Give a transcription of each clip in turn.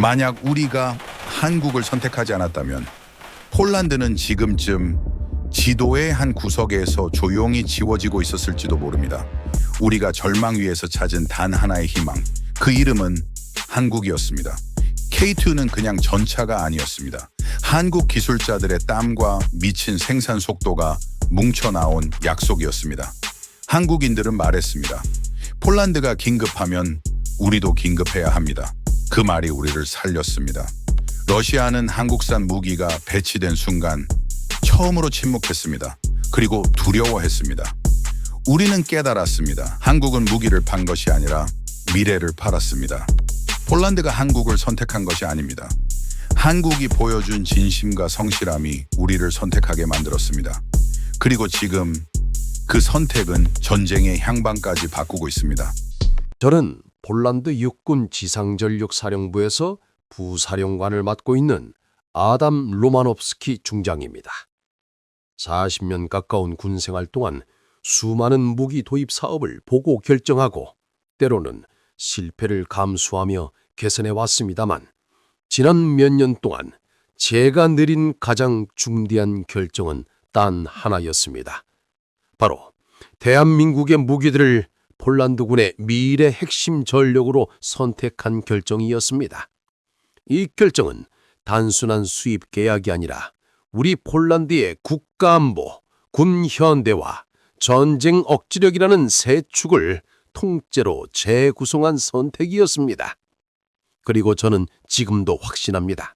만약 우리가 한국을 선택하지 않았다면 폴란드는 지금쯤 지도의 한 구석에서 조용히 지워지고 있었을지도 모릅니다. 우리가 절망 위에서 찾은 단 하나의 희망, 그 이름은 한국이었습니다. K2는 그냥 전차가 아니었습니다. 한국 기술자들의 땀과 미친 생산 속도가 뭉쳐나온 약속이었습니다. 한국인들은 말했습니다. 폴란드가 긴급하면 우리도 긴급해야 합니다. 그 말이 우리를 살렸습니다. 러시아는 한국산 무기가 배치된 순간 처음으로 침묵했습니다. 그리고 두려워했습니다. 우리는 깨달았습니다. 한국은 무기를 판 것이 아니라 미래를 팔았습니다. 폴란드가 한국을 선택한 것이 아닙니다. 한국이 보여준 진심과 성실함이 우리를 선택하게 만들었습니다. 그리고 지금 그 선택은 전쟁의 향방까지 바꾸고 있습니다. 저는 폴란드 육군 지상전력사령부에서 부사령관을 맡고 있는 아담 로마노프스키 중장입니다. 40년 가까운 군생활 동안 수많은 무기 도입 사업을 보고 결정하고 때로는 실패를 감수하며 개선해 왔습니다만 지난 몇 년 동안 제가 내린 가장 중대한 결정은 단 하나였습니다. 바로 대한민국의 무기들을 폴란드군의 미래 핵심 전력으로 선택한 결정이었습니다. 이 결정은 단순한 수입 계약이 아니라 우리 폴란드의 국가안보, 군 현대화, 전쟁 억지력이라는 세 축을 통째로 재구성한 선택이었습니다. 그리고 저는 지금도 확신합니다.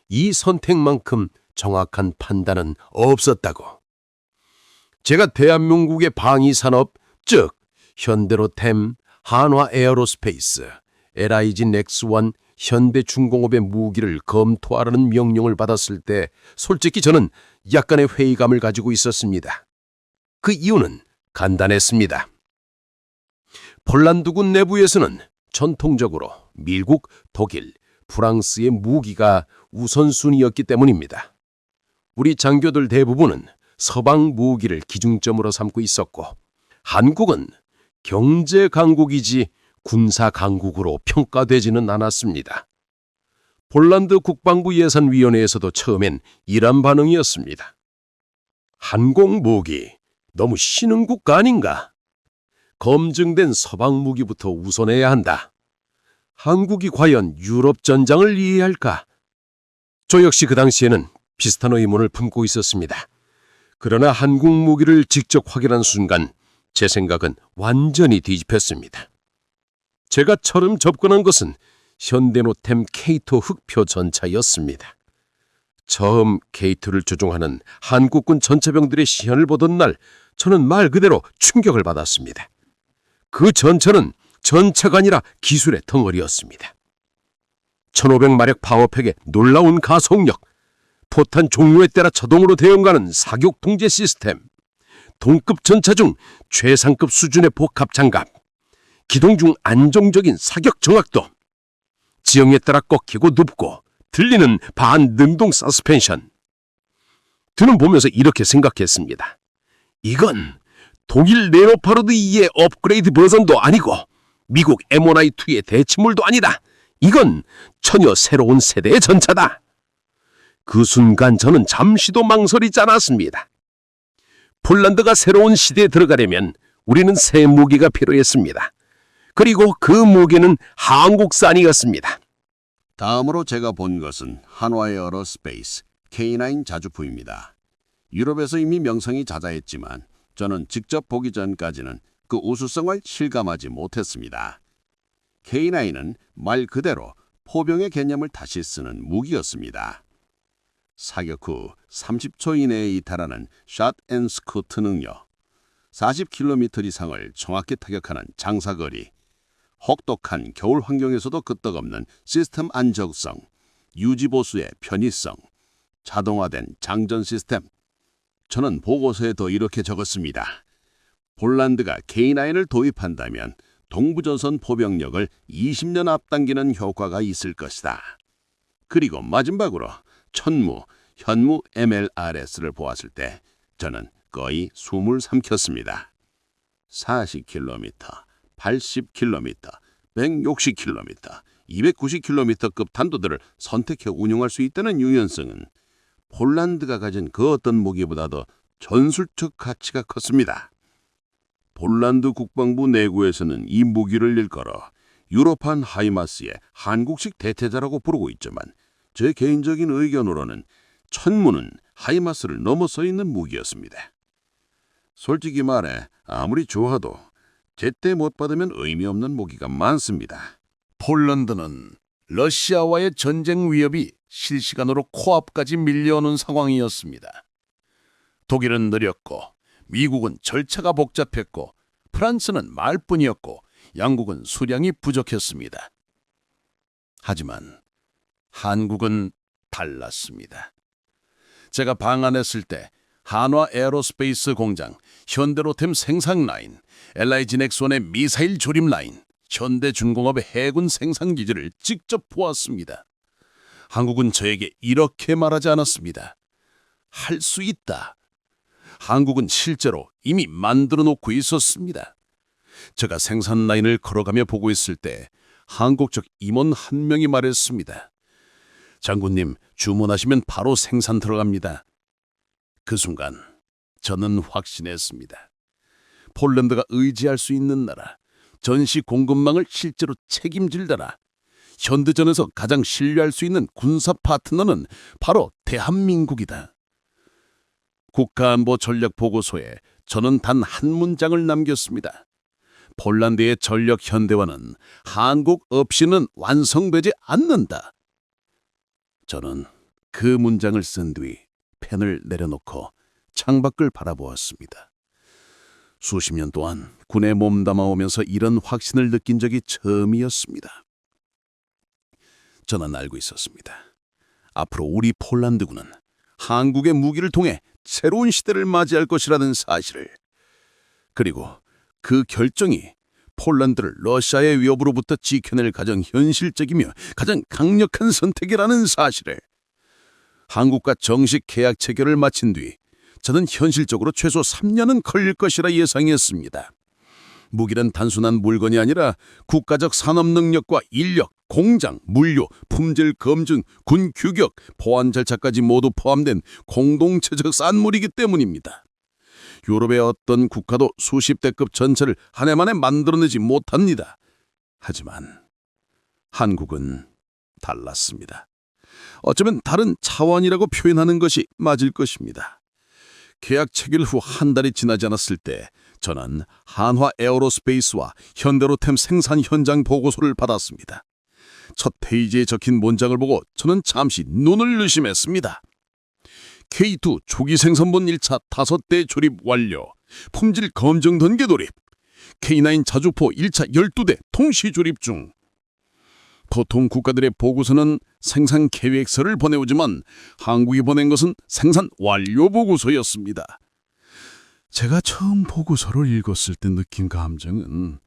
이 선택만큼 정확한 판단은 없었다고. 제가 대한민국의 방위산업, 즉 현대로템, 한화에어로스페이스, LIG 넥스원, 현대중공업의 무기를 검토하라는 명령을 받았을 때 솔직히 저는 약간의 회의감을 가지고 있었습니다. 그 이유는 간단했습니다. 폴란드군 내부에서는 전통적으로 미국, 독일, 프랑스의 무기가 우선순위였기 때문입니다. 우리 장교들 대부분은 서방 무기를 기준점으로 삼고 있었고 한국은 경제 강국이지 군사 강국으로 평가되지는 않았습니다. 폴란드 국방부 예산위원회에서도 처음엔 이런 반응이었습니다. 항공무기, 너무 신흥 국가 아닌가? 검증된 서방 무기부터 우선해야 한다. 한국이 과연 유럽 전장을 이해할까? 저 역시 그 당시에는 비슷한 의문을 품고 있었습니다. 그러나 한국 무기를 직접 확인한 순간 제 생각은 완전히 뒤집혔습니다. 제가 처음 접근한 것은 현대노템 K2 흑표 전차였습니다. 처음 K2를 조종하는 한국군 전차병들의 시연을 보던 날 저는 말 그대로 충격을 받았습니다. 그 전차는 전차가 아니라 기술의 덩어리였습니다. 1500마력 파워팩의 놀라운 가속력, 포탄 종류에 따라 자동으로 대응하는 사격 통제 시스템, 동급 전차 중 최상급 수준의 복합 장갑, 기동 중 안정적인 사격 정확도, 지형에 따라 꺾이고 눕고 들리는 반능동 서스펜션. 저는 보면서 이렇게 생각했습니다. 이건 독일 레오파르드 2의 업그레이드 버전도 아니고 미국 M1A2의 대치물도 아니다. 이건 전혀 새로운 세대의 전차다. 그 순간 저는 잠시도 망설이지 않았습니다. 폴란드가 새로운 시대에 들어가려면 우리는 새 무기가 필요했습니다. 그리고 그 무기는 한국산이었습니다. 다음으로 제가 본 것은 한화에어로스페이스 K9 자주포입니다. 유럽에서 이미 명성이 자자했지만 저는 직접 보기 전까지는 그 우수성을 실감하지 못했습니다. K9은 말 그대로 포병의 개념을 다시 쓰는 무기였습니다. 사격 후 30초 이내에 이탈하는 샷 앤 스쿠트 능력, 40km 이상을 정확히 타격하는 장사거리, 혹독한 겨울 환경에서도 끄떡없는 시스템 안정성, 유지보수의 편의성, 자동화된 장전 시스템. 저는 보고서에도 이렇게 적었습니다. 폴란드가 K9을 도입한다면 동부전선 포병력을 20년 앞당기는 효과가 있을 것이다. 그리고 마지막으로 천무, 현무 MLRS를 보았을 때 저는 거의 숨을 삼켰습니다. 40km, 80km, 160km, 290km급 탄도들을 선택해 운용할 수 있다는 유연성은 폴란드가 가진 그 어떤 무기보다 더 전술적 가치가 컸습니다. 폴란드 국방부 내부에서는 이 무기를 일컬어 유로판 하이마스의 한국식 대체자라고 부르고 있지만 제 개인적인 의견으로는 천문은 하이마스를 넘어서 있는 무기였습니다. 솔직히 말해 아무리 좋아도 제때 못 받으면 의미 없는 무기가 많습니다. 폴란드는 러시아와의 전쟁 위협이 실시간으로 코앞까지 밀려오는 상황이었습니다. 독일은 느렸고 미국은 절차가 복잡했고 프랑스는 말뿐이었고 양국은 수량이 부족했습니다. 하지만 한국은 달랐습니다. 제가 방한했을 때 한화 에어로스페이스 공장, 현대로템 생산 라인, LIG 넥슨의 미사일 조립 라인, 현대중공업의 해군 생산 기지를 직접 보았습니다. 한국은 저에게 이렇게 말하지 않았습니다. 할 수 있다. 한국은 실제로 이미 만들어 놓고 있었습니다. 제가 생산 라인을 걸어가며 보고 있을 때 한국적 임원 한 명이 말했습니다. 장군님, 주문하시면 바로 생산 들어갑니다. 그 순간 저는 확신했습니다. 폴란드가 의지할 수 있는 나라, 전시 공급망을 실제로 책임질 나라, 현대전에서 가장 신뢰할 수 있는 군사 파트너는 바로 대한민국이다. 국가안보 전략 보고서에 저는 단 한 문장을 남겼습니다. 폴란드의 전력 현대화는 한국 없이는 완성되지 않는다. 저는 그 문장을 쓴 뒤 펜을 내려놓고 창밖을 바라보았습니다. 수십 년 동안 군에 몸담아 오면서 이런 확신을 느낀 적이 처음이었습니다. 저는 알고 있었습니다. 앞으로 우리 폴란드군은 한국의 무기를 통해 새로운 시대를 맞이할 것이라는 사실을, 그리고 그 결정이 폴란드를 러시아의 위협으로부터 지켜낼 가장 현실적이며 가장 강력한 선택이라는 사실을, 한국과 정식 계약 체결을 마친 뒤 저는 현실적으로 최소 3년은 걸릴 것이라 예상했습니다. 무기는 단순한 물건이 아니라 국가적 산업 능력과 인력, 공장, 물류, 품질 검증, 군 규격, 보안 절차까지 모두 포함된 공동체적 산물이기 때문입니다. 유럽의 어떤 국가도 수십 대급 전차를 한 해 만에 만들어내지 못합니다. 하지만 한국은 달랐습니다. 어쩌면 다른 차원이라고 표현하는 것이 맞을 것입니다. 계약 체결 후 한 달이 지나지 않았을 때 저는 한화 에어로스페이스와 현대로템 생산 현장 보고서를 받았습니다. 첫 페이지에 적힌 문장을 보고 저는 잠시 눈을 의심했습니다. K2 초기 생산본 1차 5대 조립 완료, 품질 검증 단계 돌입, K9 자주포 1차 12대 동시 조립 중. 보통 국가들의 보고서는 생산 계획서를 보내오지만 한국이 보낸 것은 생산 완료 보고서였습니다. 제가 처음 보고서를 읽었을 때 느낀 감정은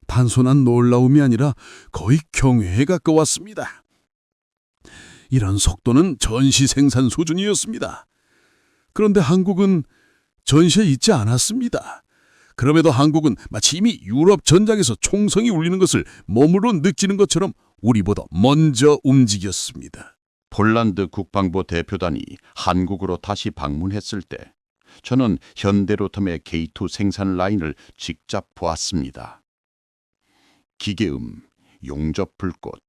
단순한 놀라움이 아니라 거의 경외에 가까웠습니다. 이런 속도는 전시 생산 수준이었습니다. 그런데 한국은 전시에 있지 않았습니다. 그럼에도 한국은 마치 이미 유럽 전장에서 총성이 울리는 것을 몸으로 느끼는 것처럼 우리보다 먼저 움직였습니다. 폴란드 국방부 대표단이 한국으로 다시 방문했을 때 저는 현대로템의 K2 생산 라인을 직접 보았습니다. 기계음, 용접 불꽃,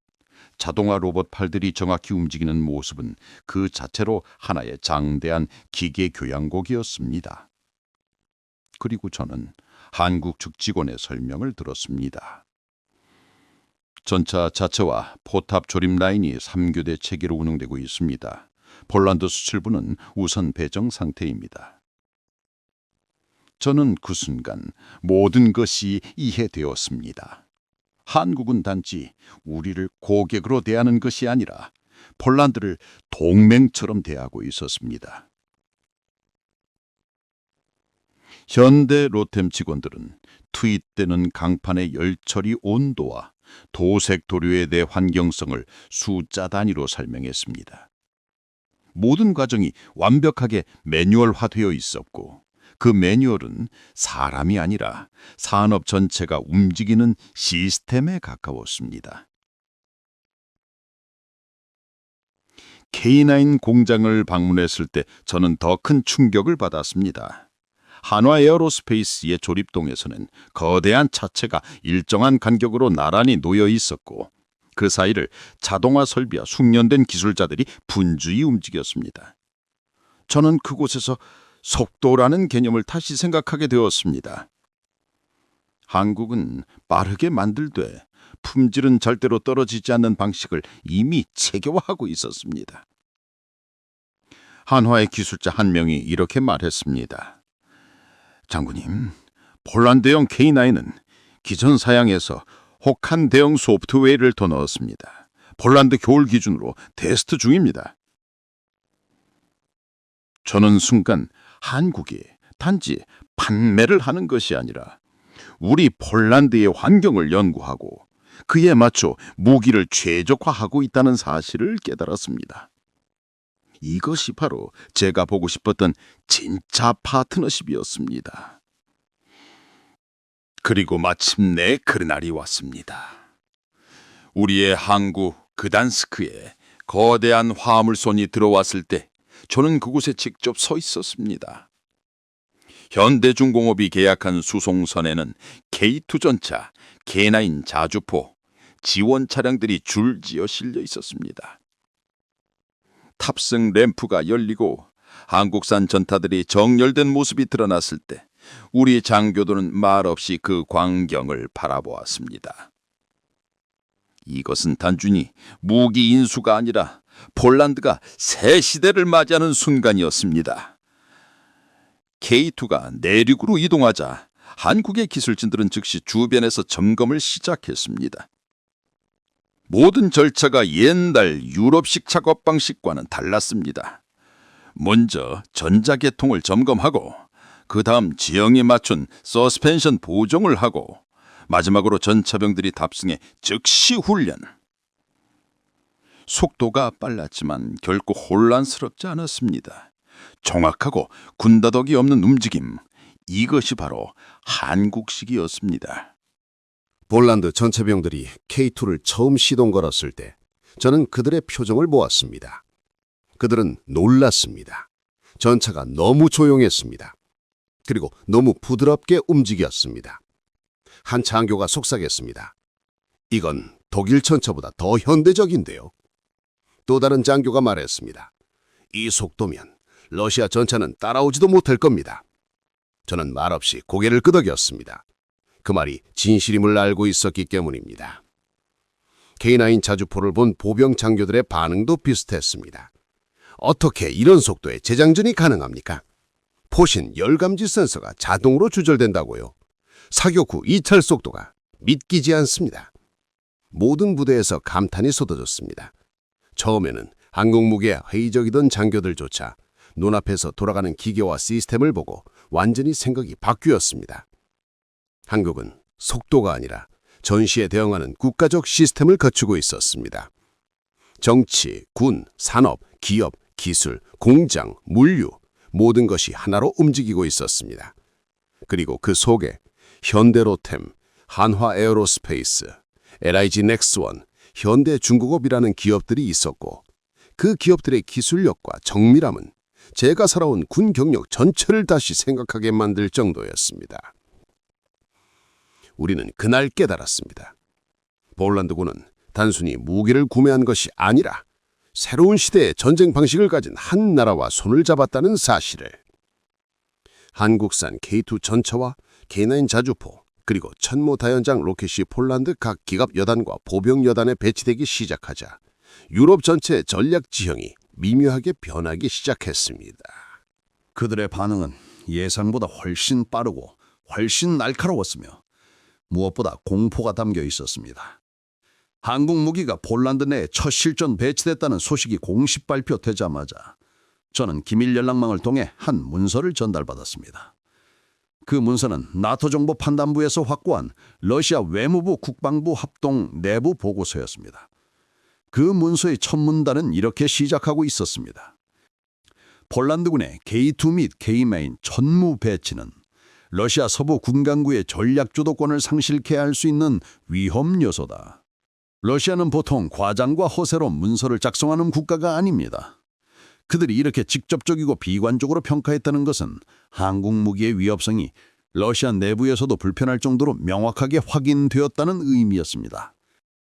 자동화 로봇 팔들이 정확히 움직이는 모습은 그 자체로 하나의 장대한 기계 교양곡이었습니다. 그리고 저는 한국 측 직원의 설명을 들었습니다. 전차 자체와 포탑 조립 라인이 3교대 체계로 운영되고 있습니다. 폴란드 수출부는 우선 배정 상태입니다. 저는 그 순간 모든 것이 이해되었습니다. 한국은 단지 우리를 고객으로 대하는 것이 아니라 폴란드를 동맹처럼 대하고 있었습니다. 현대 로템 직원들은 투입되는 강판의 열처리 온도와 도색 도료에 대해 환경성을 숫자 단위로 설명했습니다. 모든 과정이 완벽하게 매뉴얼화되어 있었고 그 매뉴얼은 사람이 아니라 산업 전체가 움직이는 시스템에 가까웠습니다. K9 공장을 방문했을 때 저는 더 큰 충격을 받았습니다. 한화 에어로스페이스의 조립동에서는 거대한 차체가 일정한 간격으로 나란히 놓여 있었고 그 사이를 자동화 설비와 숙련된 기술자들이 분주히 움직였습니다. 저는 그곳에서 속도라는 개념을 다시 생각하게 되었습니다. 한국은 빠르게 만들되 품질은 절대로 떨어지지 않는 방식을 이미 체계화하고 있었습니다. 한화의 기술자 한 명이 이렇게 말했습니다. 장군님, 폴란드형 K9은 기존 사양에서 혹한 대형 소프트웨어를 더 넣었습니다. 폴란드 겨울 기준으로 테스트 중입니다. 저는 순간 한국이 단지 판매를 하는 것이 아니라 우리 폴란드의 환경을 연구하고 그에 맞춰 무기를 최적화하고 있다는 사실을 깨달았습니다. 이것이 바로 제가 보고 싶었던 진짜 파트너십이었습니다. 그리고 마침내 그날이 왔습니다. 우리의 항구 그단스크에 거대한 화물선이 들어왔을 때 저는 그곳에 직접 서 있었습니다. 현대중공업이 계약한 수송선에는 K2 전차, K9 자주포, 지원 차량들이 줄지어 실려 있었습니다. 탑승 램프가 열리고 한국산 전타들이 정렬된 모습이 드러났을 때 우리 장교들은 말없이 그 광경을 바라보았습니다. 이것은 단순히 무기 인수가 아니라 폴란드가 새 시대를 맞이하는 순간이었습니다. K2가 내륙으로 이동하자 한국의 기술진들은 즉시 주변에서 점검을 시작했습니다. 모든 절차가 옛날 유럽식 작업 방식과는 달랐습니다. 먼저 전자계통을 점검하고 그 다음 지형에 맞춘 서스펜션 보정을 하고 마지막으로 전차병들이 탑승해 즉시 훈련. 속도가 빨랐지만 결코 혼란스럽지 않았습니다. 정확하고 군더더기 없는 움직임, 이것이 바로 한국식이었습니다. 폴란드 전차병들이 K2를 처음 시동 걸었을 때 저는 그들의 표정을 보았습니다. 그들은 놀랐습니다. 전차가 너무 조용했습니다. 그리고 너무 부드럽게 움직였습니다. 한 장교가 속삭였습니다. 이건 독일 전차보다 더 현대적인데요. 또 다른 장교가 말했습니다. 이 속도면 러시아 전차는 따라오지도 못할 겁니다. 저는 말없이 고개를 끄덕였습니다. 그 말이 진실임을 알고 있었기 때문입니다. K9 자주포를 본 보병 장교들의 반응도 비슷했습니다. 어떻게 이런 속도에 재장전이 가능합니까? 포신 열감지 센서가 자동으로 조절된다고요. 사격 후 이탈 속도가 믿기지 않습니다. 모든 부대에서 감탄이 쏟아졌습니다. 처음에는 항공무기에 회의적이던 장교들조차 눈앞에서 돌아가는 기계와 시스템을 보고 완전히 생각이 바뀌었습니다. 한국은 속도가 아니라 전시에 대응하는 국가적 시스템을 갖추고 있었습니다. 정치, 군, 산업, 기업, 기술, 공장, 물류 모든 것이 하나로 움직이고 있었습니다. 그리고 그 속에 현대로템, 한화 에어로스페이스, LIG 넥스원, 현대중공업이라는 기업들이 있었고 그 기업들의 기술력과 정밀함은 제가 살아온 군 경력 전체를 다시 생각하게 만들 정도였습니다. 우리는 그날 깨달았습니다. 폴란드군은 단순히 무기를 구매한 것이 아니라 새로운 시대의 전쟁 방식을 가진 한 나라와 손을 잡았다는 사실을. 한국산 K2 전차와 K9 자주포 그리고 천모 다연장 로켓이 폴란드 각 기갑 여단과 보병 여단에 배치되기 시작하자 유럽 전체의 전략 지형이 미묘하게 변하기 시작했습니다. 그들의 반응은 예상보다 훨씬 빠르고 훨씬 날카로웠으며 무엇보다 공포가 담겨 있었습니다. 한국 무기가 폴란드 내에 첫 실전 배치됐다는 소식이 공식 발표되자마자 저는 기밀 연락망을 통해 한 문서를 전달받았습니다. 그 문서는 나토 정보 판단부에서 확보한 러시아 외무부 국방부 합동 내부 보고서였습니다. 그 문서의 첫 문단은 이렇게 시작하고 있었습니다. 폴란드군의 K2 및 K9 전무 배치는 러시아 서부 군강구의 전략 주도권을 상실케 할 수 있는 위험 요소다. 러시아는 보통 과장과 허세로 문서를 작성하는 국가가 아닙니다. 그들이 이렇게 직접적이고 비관적으로 평가했다는 것은 한국 무기의 위협성이 러시아 내부에서도 불편할 정도로 명확하게 확인되었다는 의미였습니다.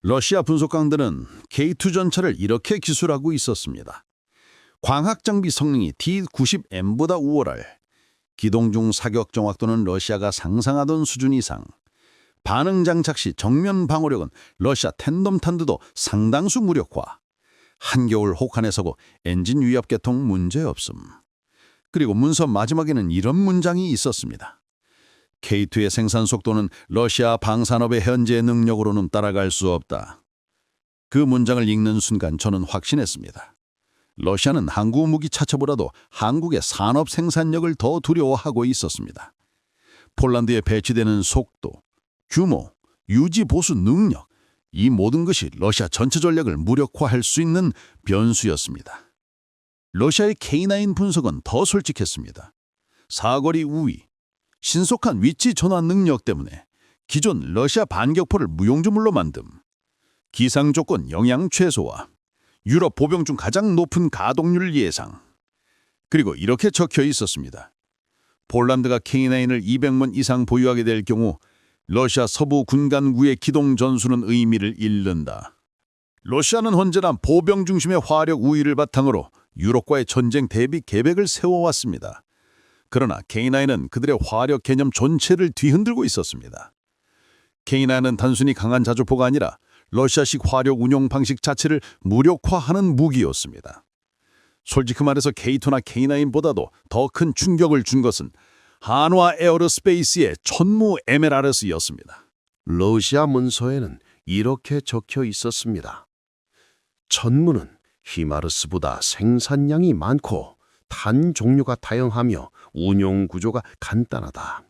러시아 분석가들은 K2 전차를 이렇게 기술하고 있었습니다. 광학 장비 성능이 T-90M보다 우월할, 기동 중 사격 정확도는 러시아가 상상하던 수준 이상, 반응 장착 시 정면 방어력은 러시아 텐덤탄두도 상당수 무력화, 한겨울 혹한에 서고 엔진 위협 계통 문제없음. 그리고 문서 마지막에는 이런 문장이 있었습니다. K2의 생산 속도는 러시아 방산업의 현재 능력으로는 따라갈 수 없다. 그 문장을 읽는 순간 저는 확신했습니다. 러시아는 한국 무기 차체보다도 한국의 산업 생산력을 더 두려워하고 있었습니다. 폴란드에 배치되는 속도, 규모, 유지 보수 능력, 이 모든 것이 러시아 전체 전략을 무력화할 수 있는 변수였습니다. 러시아의 K9 분석은 더 솔직했습니다. 사거리 우위, 신속한 위치 전환 능력 때문에 기존 러시아 반격포를 무용지물로 만듦, 기상 조건 영향 최소화, 유럽 보병 중 가장 높은 가동률 예상. 그리고 이렇게 적혀 있었습니다. 폴란드가 K9을 200문 이상 보유하게 될 경우 러시아 서부 군간구의 기동 전술은 의미를 잃는다. 러시아는 언제나 보병 중심의 화력 우위를 바탕으로 유럽과의 전쟁 대비 계획을 세워왔습니다. 그러나 K9은 그들의 화력 개념 전체를 뒤흔들고 있었습니다. K9은 단순히 강한 자주포가 아니라 러시아식 화력 운용 방식 자체를 무력화하는 무기였습니다. 솔직히 말해서 K2나 K9보다도 더 큰 충격을 준 것은 한화 에어로스페이스의 천무 MLRS였습니다. 러시아 문서에는 이렇게 적혀 있었습니다. 천무는 히마르스보다 생산량이 많고 탄 종류가 다양하며 운용 구조가 간단하다.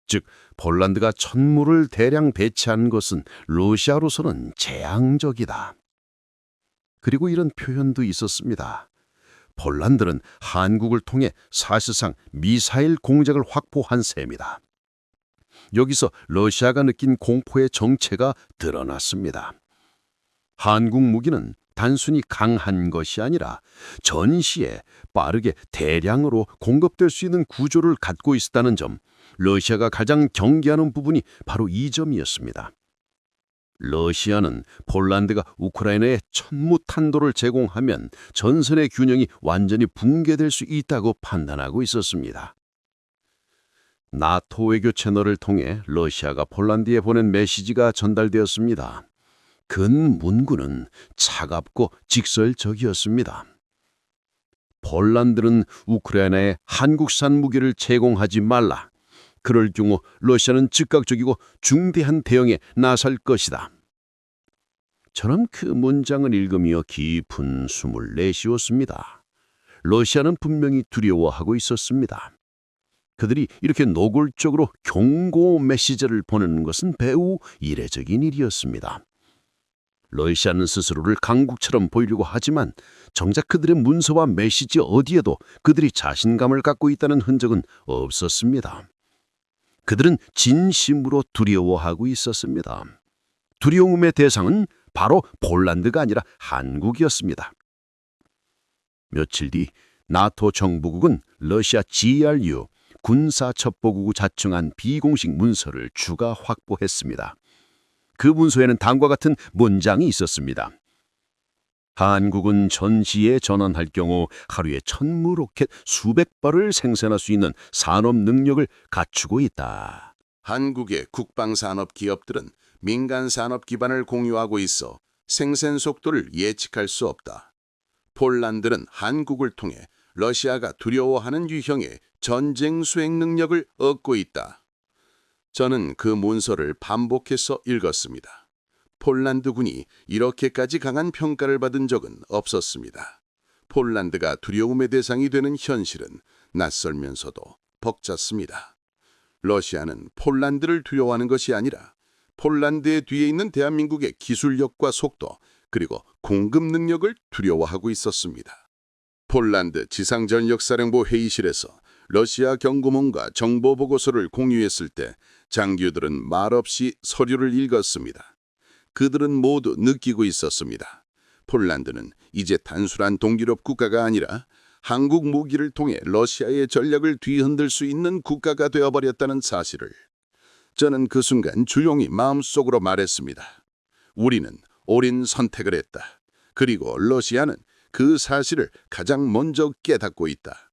즉, 폴란드가 천무를 대량 배치한 것은 러시아로서는 재앙적이다. 그리고 이런 표현도 있었습니다. 폴란드는 한국을 통해 사실상 미사일 공작을 확보한 셈이다. 여기서 러시아가 느낀 공포의 정체가 드러났습니다. 한국 무기는 단순히 강한 것이 아니라 전시에 빠르게 대량으로 공급될 수 있는 구조를 갖고 있다는 점, 러시아가 가장 경계하는 부분이 바로 이 점이었습니다. 러시아는 폴란드가 우크라이나에 천무탄도를 제공하면 전선의 균형이 완전히 붕괴될 수 있다고 판단하고 있었습니다. 나토 외교 채널을 통해 러시아가 폴란드에 보낸 메시지가 전달되었습니다. 근 문구는 차갑고 직설적이었습니다. 폴란드는 우크라이나에 한국산 무기를 제공하지 말라. 그럴 경우 러시아는 즉각적이고 중대한 대응에 나설 것이다. 저는 그 문장을 읽으며 깊은 숨을 내쉬었습니다. 러시아는 분명히 두려워하고 있었습니다. 그들이 이렇게 노골적으로 경고 메시지를 보내는 것은 매우 이례적인 일이었습니다. 러시아는 스스로를 강국처럼 보이려고 하지만 정작 그들의 문서와 메시지 어디에도 그들이 자신감을 갖고 있다는 흔적은 없었습니다. 그들은 진심으로 두려워하고 있었습니다. 두려움의 대상은 바로 폴란드가 아니라 한국이었습니다. 며칠 뒤 나토 정보국은 러시아 GRU 군사첩보국이 자청한 비공식 문서를 추가 확보했습니다. 그 문서에는 다음과 같은 문장이 있었습니다. 한국은 전시에 전환할 경우 하루에 천무 로켓 수백 발을 생산할 수 있는 산업 능력을 갖추고 있다. 한국의 국방산업 기업들은 민간 산업 기반을 공유하고 있어 생산 속도를 예측할 수 없다. 폴란드는 한국을 통해 러시아가 두려워하는 유형의 전쟁 수행 능력을 얻고 있다. 저는 그 문서를 반복해서 읽었습니다. 폴란드군이 이렇게까지 강한 평가를 받은 적은 없었습니다. 폴란드가 두려움의 대상이 되는 현실은 낯설면서도 벅찼습니다. 러시아는 폴란드를 두려워하는 것이 아니라 폴란드의 뒤에 있는 대한민국의 기술력과 속도, 그리고 공급 능력을 두려워하고 있었습니다. 폴란드 지상전력사령부 회의실에서 러시아 경고문과 정보보고서를 공유했을 때 장교들은 말없이 서류를 읽었습니다. 그들은 모두 느끼고 있었습니다. 폴란드는 이제 단순한 동유럽 국가가 아니라 한국 무기를 통해 러시아의 전략을 뒤흔들 수 있는 국가가 되어버렸다는 사실을. 저는 그 순간 조용히 마음속으로 말했습니다. 우리는 옳은 선택을 했다. 그리고 러시아는 그 사실을 가장 먼저 깨닫고 있다.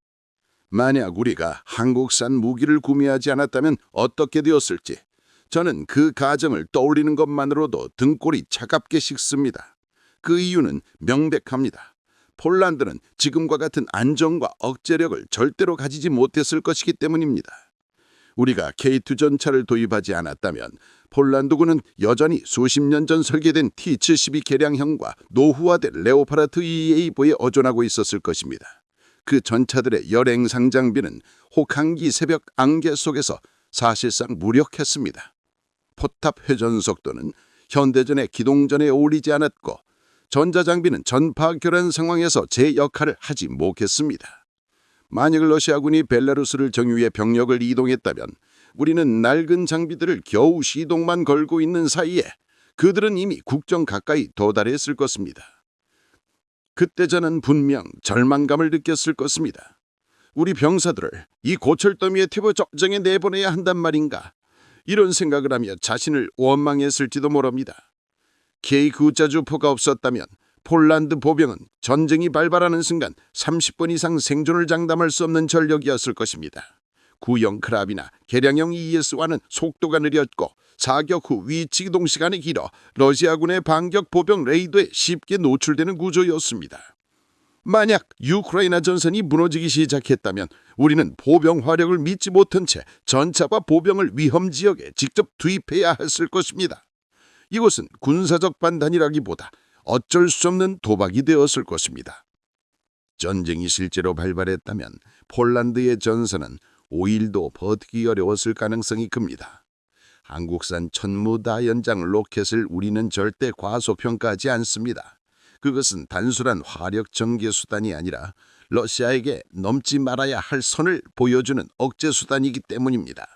만약 우리가 한국산 무기를 구매하지 않았다면 어떻게 되었을지 저는 그 가정을 떠올리는 것만으로도 등골이 차갑게 식습니다. 그 이유는 명백합니다. 폴란드는 지금과 같은 안정과 억제력을 절대로 가지지 못했을 것이기 때문입니다. 우리가 K2 전차를 도입하지 않았다면 폴란드군은 여전히 수십 년 전 설계된 T-72 개량형과 노후화된 레오파르트 EAV에 의존하고 있었을 것입니다. 그 전차들의 열행상 장비는 혹한기 새벽 안개 속에서 사실상 무력했습니다. 포탑 회전 속도는 현대전의 기동전에 어울리지 않았고 전자장비는 전파 교란 상황에서 제 역할을 하지 못했습니다. 만약 러시아군이 벨라루스를 정유해 병력을 이동했다면 우리는 낡은 장비들을 겨우 시동만 걸고 있는 사이에 그들은 이미 국정 가까이 도달했을 것입니다. 그때 저는 분명 절망감을 느꼈을 것입니다. 우리 병사들을 이 고철더미의 태보 적정에 내보내야 한단 말인가? 이런 생각을 하며 자신을 원망했을지도 모릅니다. K9 자주포가 없었다면 폴란드 보병은 전쟁이 발발하는 순간 30번 이상 생존을 장담할 수 없는 전력이었을 것입니다. 구형 크랍이나 개량형 ES와는 속도가 느렸고 사격 후 위치 이동 시간이 길어 러시아군의 반격 보병 레이더에 쉽게 노출되는 구조였습니다. 만약 우크라이나 전선이 무너지기 시작했다면 우리는 보병 화력을 믿지 못한 채 전차와 보병을 위험 지역에 직접 투입해야 했을 것입니다. 이것은 군사적 판단이라기보다 어쩔 수 없는 도박이 되었을 것입니다. 전쟁이 실제로 발발했다면 폴란드의 전선은 5일도 버티기 어려웠을 가능성이 큽니다. 한국산 천무다연장 로켓을 우리는 절대 과소평가하지 않습니다. 그것은 단순한 화력 전개 수단이 아니라 러시아에게 넘지 말아야 할 선을 보여주는 억제 수단이기 때문입니다.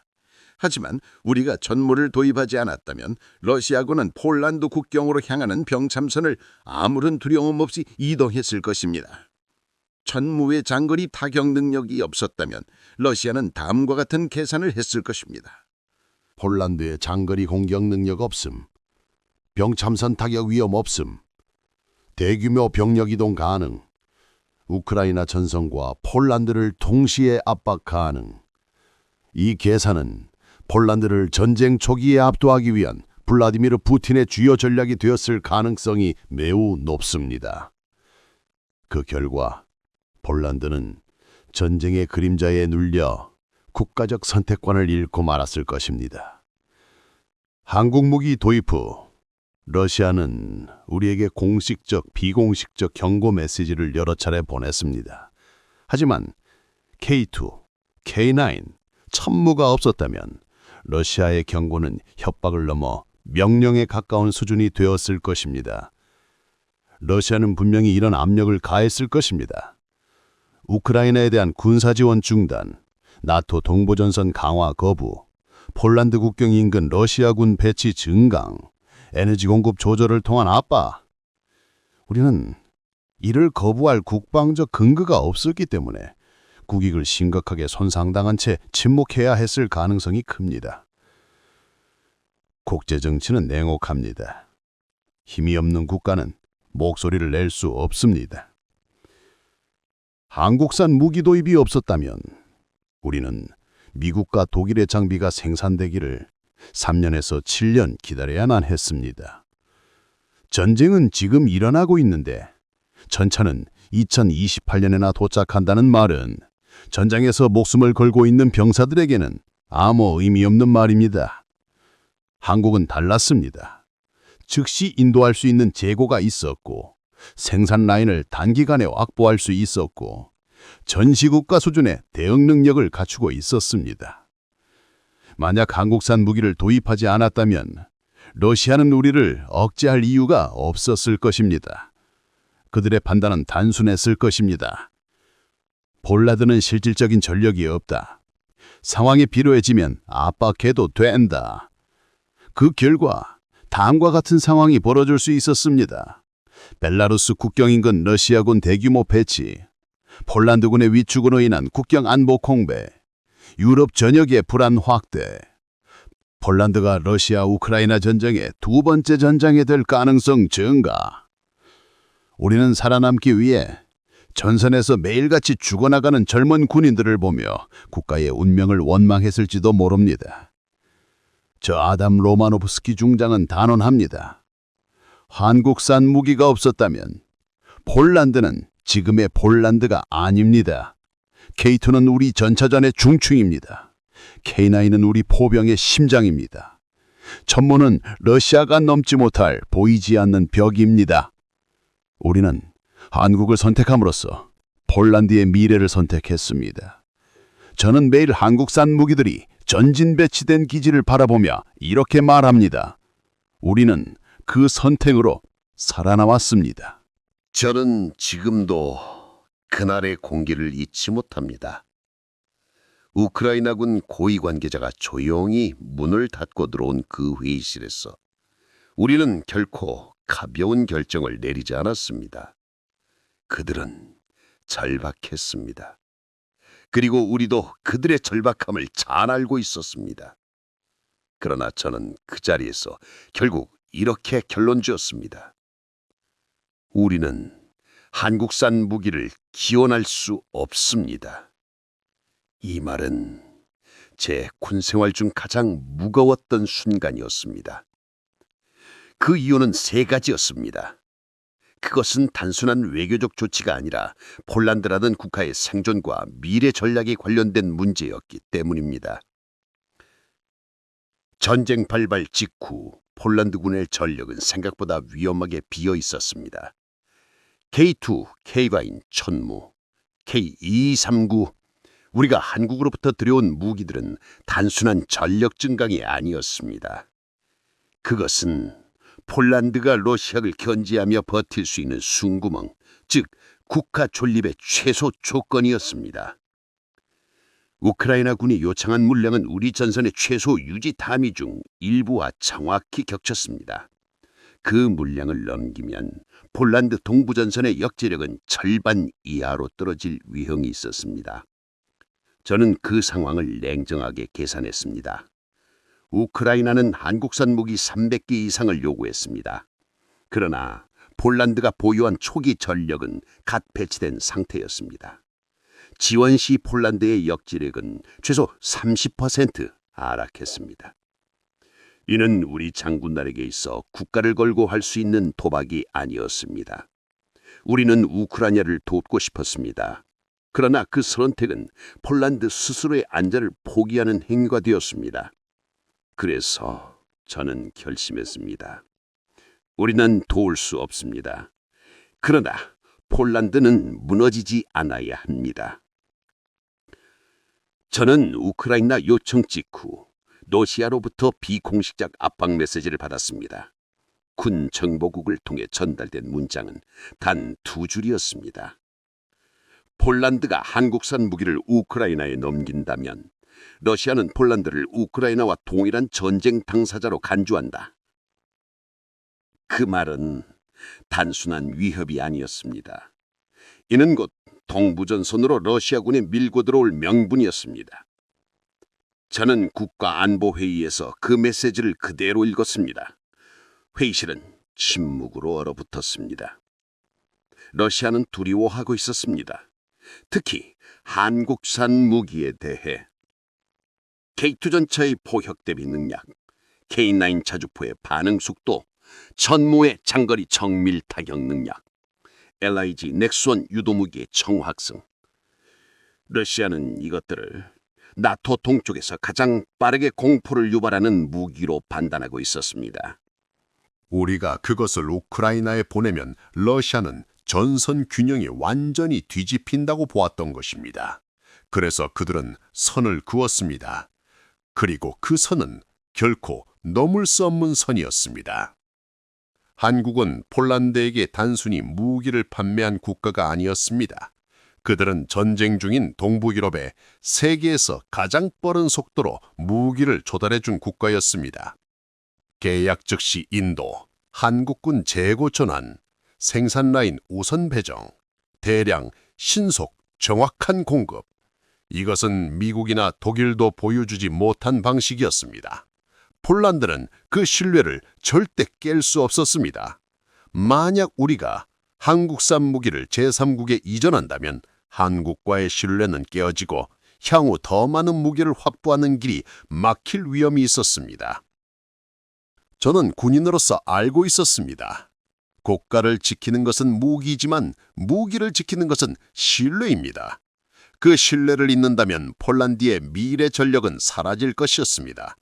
하지만 우리가 전무를 도입하지 않았다면 러시아군은 폴란드 국경으로 향하는 병참선을 아무런 두려움 없이 이동했을 것입니다. 전무의 장거리 타격 능력이 없었다면 러시아는 다음과 같은 계산을 했을 것입니다. 폴란드의 장거리 공격 능력 없음, 병참선 타격 위험 없음, 대규모 병력 이동 가능, 우크라이나 전선과 폴란드를 동시에 압박 가능. 이 계산은 폴란드를 전쟁 초기에 압도하기 위한 블라디미르 푸틴의 주요 전략이 되었을 가능성이 매우 높습니다. 그 결과 폴란드는 전쟁의 그림자에 눌려 국가적 선택권을 잃고 말았을 것입니다. 한국 무기 도입 후 러시아는 우리에게 공식적, 비공식적 경고 메시지를 여러 차례 보냈습니다. 하지만 K2, K9, 천무가 없었다면 러시아의 경고는 협박을 넘어 명령에 가까운 수준이 되었을 것입니다. 러시아는 분명히 이런 압력을 가했을 것입니다. 우크라이나에 대한 군사 지원 중단, 나토 동부전선 강화 거부, 폴란드 국경 인근 러시아군 배치 증강, 에너지 공급 조절을 통한 압박. 우리는 이를 거부할 국방적 근거가 없었기 때문에 국익을 심각하게 손상당한 채 침묵해야 했을 가능성이 큽니다. 국제정치는 냉혹합니다. 힘이 없는 국가는 목소리를 낼 수 없습니다. 한국산 무기 도입이 없었다면 우리는 미국과 독일의 장비가 생산되기를 3년에서 7년 기다려야만 했습니다. 전쟁은 지금 일어나고 있는데 전차는 2028년에나 도착한다는 말은 전장에서 목숨을 걸고 있는 병사들에게는 아무 의미 없는 말입니다. 한국은 달랐습니다. 즉시 인도할 수 있는 재고가 있었고 생산 라인을 단기간에 확보할 수 있었고 전시국가 수준의 대응 능력을 갖추고 있었습니다. 만약 한국산 무기를 도입하지 않았다면 러시아는 우리를 억제할 이유가 없었을 것입니다. 그들의 판단은 단순했을 것입니다. 폴란드는 실질적인 전력이 없다. 상황이 비루해지면 압박해도 된다. 그 결과 다음과 같은 상황이 벌어질 수 있었습니다. 벨라루스 국경 인근 러시아군 대규모 배치, 폴란드군의 위축으로 인한 국경 안보 공배, 유럽 전역의 불안 확대, 폴란드가 러시아 우크라이나 전쟁의 두 번째 전장이 될 가능성 증가. 우리는 살아남기 위해 전선에서 매일같이 죽어나가는 젊은 군인들을 보며 국가의 운명을 원망했을지도 모릅니다. 저 아담 로마노프스키 중장은 단언합니다. 한국산 무기가 없었다면 폴란드는 지금의 폴란드가 아닙니다. K2는 우리 전차전의 중충입니다. K9은 우리 포병의 심장입니다. 천문은 러시아가 넘지 못할 보이지 않는 벽입니다. 우리는 한국을 선택함으로써 폴란드의 미래를 선택했습니다. 저는 매일 한국산 무기들이 전진 배치된 기지를 바라보며 이렇게 말합니다. 우리는 그 선택으로 살아남았습니다. 저는 지금도 그날의 공기를 잊지 못합니다. 우크라이나군 고위 관계자가 조용히 문을 닫고 들어온 그 회의실에서 우리는 결코 가벼운 결정을 내리지 않았습니다. 그들은 절박했습니다. 그리고 우리도 그들의 절박함을 잘 알고 있었습니다. 그러나 저는 그 자리에서 결국 이렇게 결론 지었습니다. 우리는 한국산 무기를 기원할 수 없습니다. 이 말은 제 군생활 중 가장 무거웠던 순간이었습니다. 그 이유는 세 가지였습니다. 그것은 단순한 외교적 조치가 아니라 폴란드라는 국가의 생존과 미래 전략에 관련된 문제였기 때문입니다. 전쟁 발발 직후 폴란드군의 전력은 생각보다 위험하게 비어 있었습니다. K2, K9, 천무, K239, 우리가 한국으로부터 들여온 무기들은 단순한 전력 증강이 아니었습니다. 그것은 폴란드가 러시아를 견제하며 버틸 수 있는 숨구멍, 즉 국가 존립의 최소 조건이었습니다. 우크라이나 군이 요청한 물량은 우리 전선의 최소 유지 단위 중 일부와 정확히 겹쳤습니다. 그 물량을 넘기면 폴란드 동부 전선의 역제력은 절반 이하로 떨어질 위험이 있었습니다. 저는 그 상황을 냉정하게 계산했습니다. 우크라이나는 한국산 무기 300기 이상을 요구했습니다. 그러나 폴란드가 보유한 초기 전력은 갓 배치된 상태였습니다. 지원 시 폴란드의 역지력은 최소 30% 하락했습니다. 이는 우리 장군단에게 있어 국가를 걸고 할 수 있는 도박이 아니었습니다. 우리는 우크라이나를 돕고 싶었습니다. 그러나 그 선택은 폴란드 스스로의 안전을 포기하는 행위가 되었습니다. 그래서 저는 결심했습니다. 우리는 도울 수 없습니다. 그러나 폴란드는 무너지지 않아야 합니다. 저는 우크라이나 요청 직후 러시아로부터 비공식적 압박 메시지를 받았습니다. 군 정보국을 통해 전달된 문장은 단 2줄이었습니다. 폴란드가 한국산 무기를 우크라이나에 넘긴다면 러시아는 폴란드를 우크라이나와 동일한 전쟁 당사자로 간주한다. 그 말은 단순한 위협이 아니었습니다. 이는 곧 동부전선으로 러시아군이 밀고 들어올 명분이었습니다. 저는 국가안보회의에서 그 메시지를 그대로 읽었습니다. 회의실은 침묵으로 얼어붙었습니다. 러시아는 두려워하고 있었습니다. 특히 한국산 무기에 대해. K2 전차의 포격 대비 능력, K9 자주포의 반응 속도, 천무의 장거리 정밀 타격 능력, LIG 넥스원 유도무기의 정확성. 러시아는 이것들을 나토 동쪽에서 가장 빠르게 공포를 유발하는 무기로 판단하고 있었습니다. 우리가 그것을 우크라이나에 보내면 러시아는 전선 균형이 완전히 뒤집힌다고 보았던 것입니다. 그래서 그들은 선을 그었습니다. 그리고 그 선은 결코 넘을 수 없는 선이었습니다. 한국은 폴란드에게 단순히 무기를 판매한 국가가 아니었습니다. 그들은 전쟁 중인 동부 유럽에 세계에서 가장 빠른 속도로 무기를 조달해 준 국가였습니다. 계약 즉시 인도, 한국군 재고 전환, 생산 라인 우선 배정, 대량, 신속, 정확한 공급. 이것은 미국이나 독일도 보여주지 못한 방식이었습니다. 폴란드는 그 신뢰를 절대 깰 수 없었습니다. 만약 우리가 한국산 무기를 제3국에 이전한다면 한국과의 신뢰는 깨어지고 향후 더 많은 무기를 확보하는 길이 막힐 위험이 있었습니다. 저는 군인으로서 알고 있었습니다. 국가를 지키는 것은 무기지만 무기를 지키는 것은 신뢰입니다. 그 신뢰를 잇는다면 폴란드의 미래 전력은 사라질 것이었습니다.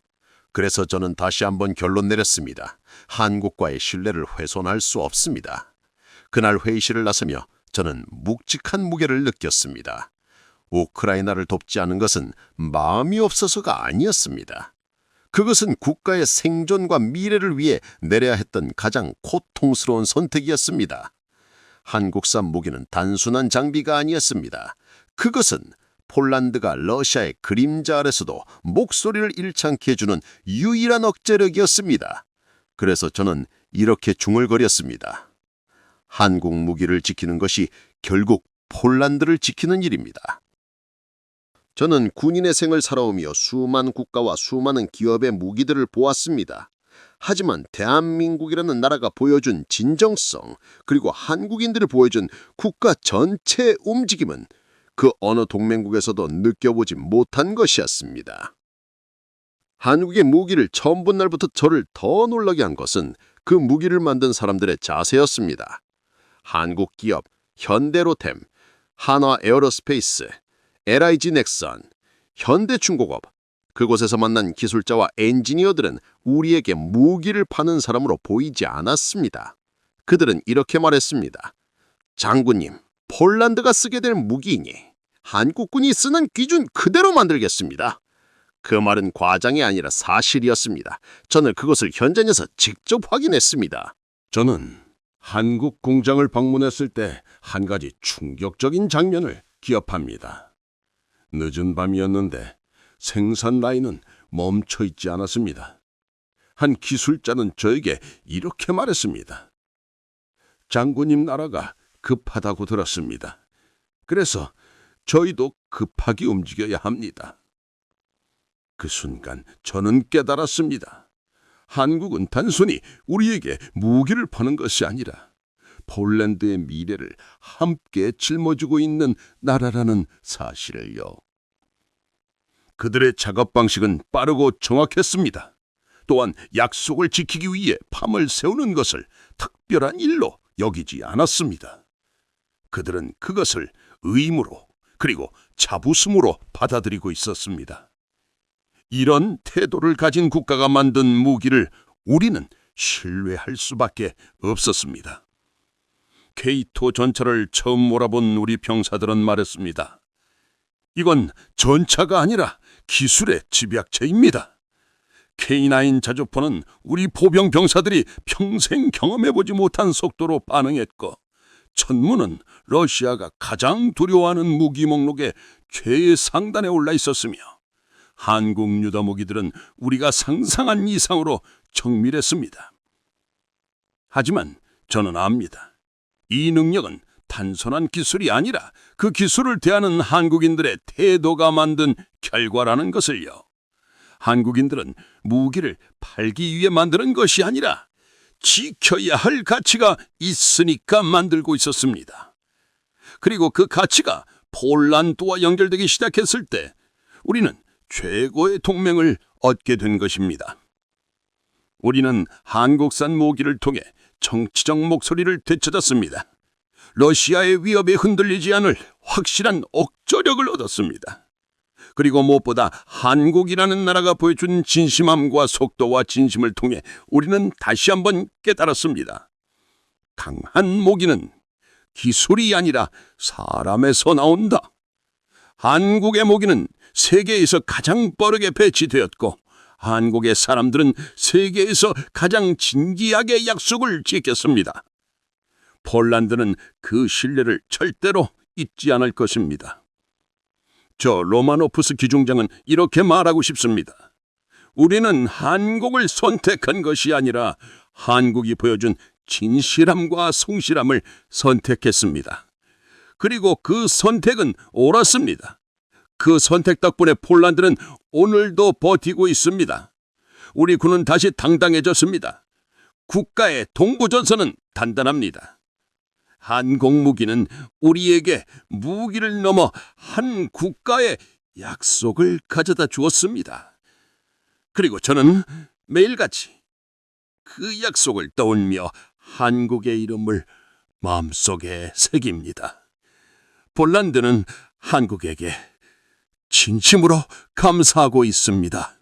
그래서 저는 다시 한번 결론 내렸습니다. 한국과의 신뢰를 훼손할 수 없습니다. 그날 회의실을 나서며 저는 묵직한 무게를 느꼈습니다. 우크라이나를 돕지 않은 것은 마음이 없어서가 아니었습니다. 그것은 국가의 생존과 미래를 위해 내려야 했던 가장 고통스러운 선택이었습니다. 한국산 무기는 단순한 장비가 아니었습니다. 그것은 폴란드가 러시아의 그림자 아래서도 목소리를 잃지 해주는 유일한 억제력이었습니다. 그래서 저는 이렇게 중얼거렸습니다. 한국 무기를 지키는 것이 결국 폴란드를 지키는 일입니다. 저는 군인의 생을 살아오며 수많은 국가와 수많은 기업의 무기들을 보았습니다. 하지만 대한민국이라는 나라가 보여준 진정성, 그리고 한국인들이 보여준 국가 전체의 움직임은 그 어느 동맹국에서도 느껴보지 못한 것이었습니다. 한국의 무기를 처음 본 날부터 저를 더 놀라게 한 것은 그 무기를 만든 사람들의 자세였습니다. 한국 기업 현대로템, 한화 에어로스페이스, LIG 넥선, 현대중공업, 그곳에서 만난 기술자와 엔지니어들은 우리에게 무기를 파는 사람으로 보이지 않았습니다. 그들은 이렇게 말했습니다. 장군님, 폴란드가 쓰게 될 무기이니 한국군이 쓰는 기준 그대로 만들겠습니다. 그 말은 과장이 아니라 사실이었습니다. 저는 그것을 현장에서 직접 확인했습니다. 저는 한국 공장을 방문했을 때 한 가지 충격적인 장면을 기억합니다. 늦은 밤이었는데 생산 라인은 멈춰 있지 않았습니다. 한 기술자는 저에게 이렇게 말했습니다. 장군님 나라가 급하다고 들었습니다. 그래서 저희도 급하게 움직여야 합니다. 그 순간 저는 깨달았습니다. 한국은 단순히 우리에게 무기를 파는 것이 아니라 폴란드의 미래를 함께 짊어지고 있는 나라라는 사실을요. 그들의 작업 방식은 빠르고 정확했습니다. 또한 약속을 지키기 위해 밤을 새우는 것을 특별한 일로 여기지 않았습니다. 그들은 그것을 의무로 그리고 자부심으로 받아들이고 있었습니다. 이런 태도를 가진 국가가 만든 무기를 우리는 신뢰할 수밖에 없었습니다. K2 전차를 처음 몰아본 우리 병사들은 말했습니다. 이건 전차가 아니라 기술의 집약체입니다. K9 자주포는 우리 포병 병사들이 평생 경험해보지 못한 속도로 반응했고, 천문은 러시아가 가장 두려워하는 무기 목록에 최상단에 올라 있었으며, 한국 유도 무기들은 우리가 상상한 이상으로 정밀했습니다. 하지만 저는 압니다. 이 능력은 단순한 기술이 아니라 그 기술을 대하는 한국인들의 태도가 만든 결과라는 것을요. 한국인들은 무기를 팔기 위해 만드는 것이 아니라 지켜야 할 가치가 있으니까 만들고 있었습니다. 그리고 그 가치가 폴란드와 연결되기 시작했을 때 우리는 최고의 동맹을 얻게 된 것입니다. 우리는 한국산 무기를 통해 정치적 목소리를 되찾았습니다. 러시아의 위협에 흔들리지 않을 확실한 억제력을 얻었습니다. 그리고 무엇보다 한국이라는 나라가 보여준 진심함과 속도와 진심을 통해 우리는 다시 한번 깨달았습니다. 강한 무기는 기술이 아니라 사람에서 나온다. 한국의 무기는 세계에서 가장 빠르게 배치되었고 한국의 사람들은 세계에서 가장 진지하게 약속을 지켰습니다. 폴란드는 그 신뢰를 절대로 잊지 않을 것입니다. 저 로마노프스 기중장은 이렇게 말하고 싶습니다. 우리는 한국을 선택한 것이 아니라 한국이 보여준 진실함과 성실함을 선택했습니다. 그리고 그 선택은 옳았습니다. 그 선택 덕분에 폴란드는 오늘도 버티고 있습니다. 우리 군은 다시 당당해졌습니다. 국가의 동부전선은 단단합니다. 한국무기는 우리에게 무기를 넘어 한 국가의 약속을 가져다 주었습니다. 그리고 저는 매일같이 그 약속을 떠올며 한국의 이름을 마음속에 새깁니다. 폴란드는 한국에게 진심으로 감사하고 있습니다.